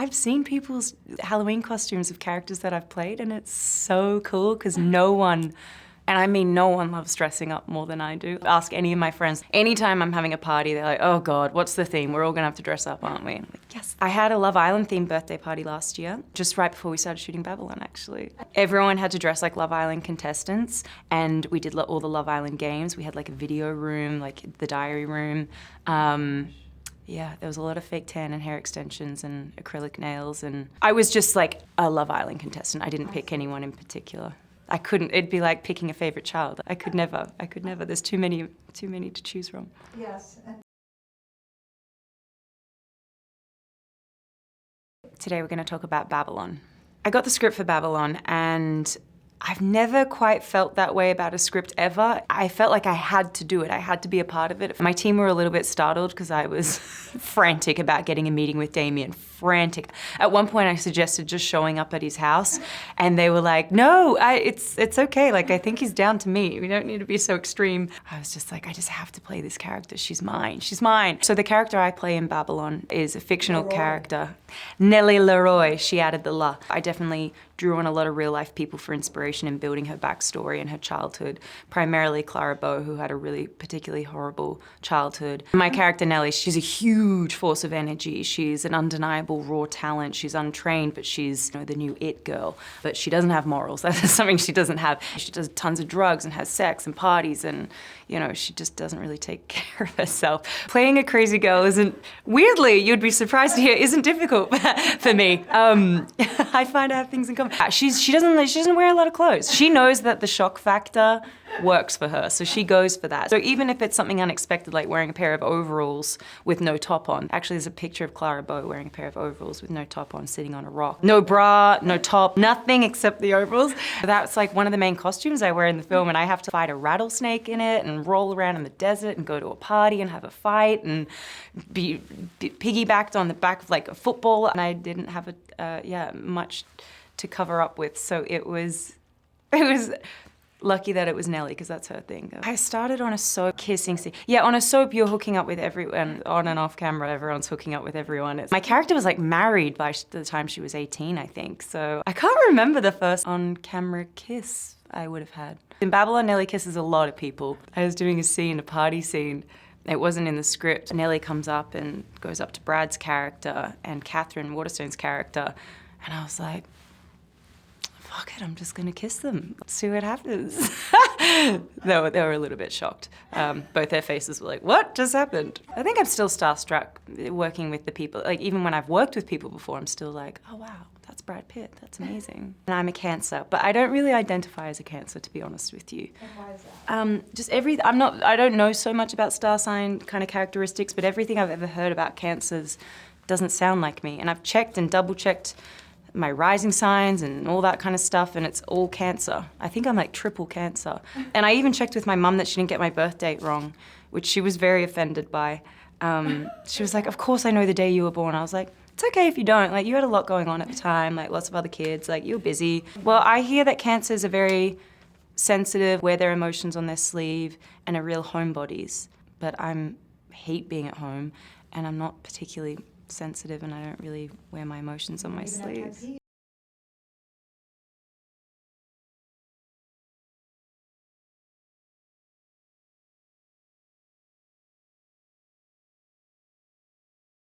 I've seen people's Halloween costumes of characters that I've played, and it's so cool because no one, and I mean no one, loves dressing up more than I do. Ask any of my friends. Anytime I'm having a party, they're like, oh God, what's the theme? We're all gonna have to dress up, aren't we? I'm like, yes. I had a Love Island themed birthday party last year, just right before we started shooting Babylon, actually. Everyone had to dress like Love Island contestants, and we did all the Love Island games. We had like a video room, like the diary room. Yeah, there was a lot of fake tan and hair extensions and acrylic nails, and I was just like a Love Island contestant. I didn't pick anyone in particular. I couldn't, it'd be like picking a favorite child. I could never. There's too many to choose from. Yes. Today we're going to talk about Babylon. I got the script for Babylon, and I've never quite felt that way about a script ever. I felt like I had to do it. I had to be a part of it. My team were a little bit startled because I was frantic about getting a meeting with Damien, frantic. At one point I suggested just showing up at his house, and they were like, no, it's okay. Like, I think he's down to meet. We don't need to be so extreme. I was just like, I just have to play this character. She's mine. She's mine. So the character I play in Babylon is a fictional character. Nellie Leroy, she added the la. I definitely drew on a lot of real life people for inspiration in building her backstory and her childhood, primarily Clara Bow, who had a really particularly horrible childhood. My character Nellie, she's a huge force of energy. She's an undeniable raw talent. She's untrained, but she's, you know, the new it girl. But she doesn't have morals. That's something she doesn't have. She does tons of drugs and has sex and parties, and, you know, she just doesn't really take care of herself. Playing a crazy girl isn't, weirdly, you'd be surprised to hear, isn't difficult for me. I find I have things in common. She doesn't wear a lot of clothes. She knows that the shock factor works for her, so she goes for that. So even if it's something unexpected, like wearing a pair of overalls with no top on, actually there's a picture of Clara Bow wearing a pair of overalls with no top on, sitting on a rock. No bra, no top, nothing except the overalls. That's like one of the main costumes I wear in the film, and I have to fight a rattlesnake in it and roll around in the desert and go to a party and have a fight and be piggybacked on the back of like a football, and I didn't have much to cover up with, so it was lucky that it was Nellie, because that's her thing. I started on a soap kissing scene. Yeah, on a soap you're hooking up with everyone, on and off camera everyone's hooking up with everyone. My character was like married by the time she was 18, I think, so I can't remember the first on-camera kiss I would have had. In Babylon, Nellie kisses a lot of people. I was doing a party scene. It wasn't in the script. Nellie comes up and goes up to Brad's character and Catherine Waterstone's character, and I was like, fuck it, I'm just gonna kiss them. Let's see what happens. They were a little bit shocked. Both their faces were like, what just happened? I think I'm still starstruck working with the people. Like, even when I've worked with people before, I'm still like, oh wow, that's Brad Pitt, that's amazing. And I'm a Cancer, but I don't really identify as a Cancer, to be honest with you. And why is that? I don't know so much about star sign kind of characteristics, but everything I've ever heard about Cancers doesn't sound like me. And I've checked and double checked my rising signs and all that kind of stuff, and it's all Cancer. I think I'm like triple Cancer. And I even checked with my mum that she didn't get my birth date wrong, which she was very offended by. She was like, of course I know the day you were born. I was like, it's okay if you don't. Like, you had a lot going on at the time, like lots of other kids, like you were busy. Well, I hear that Cancers are very sensitive, wear their emotions on their sleeve, and are real homebodies. But I hate being at home, and I'm not particularly sensitive, and I don't really wear my emotions on my sleeves.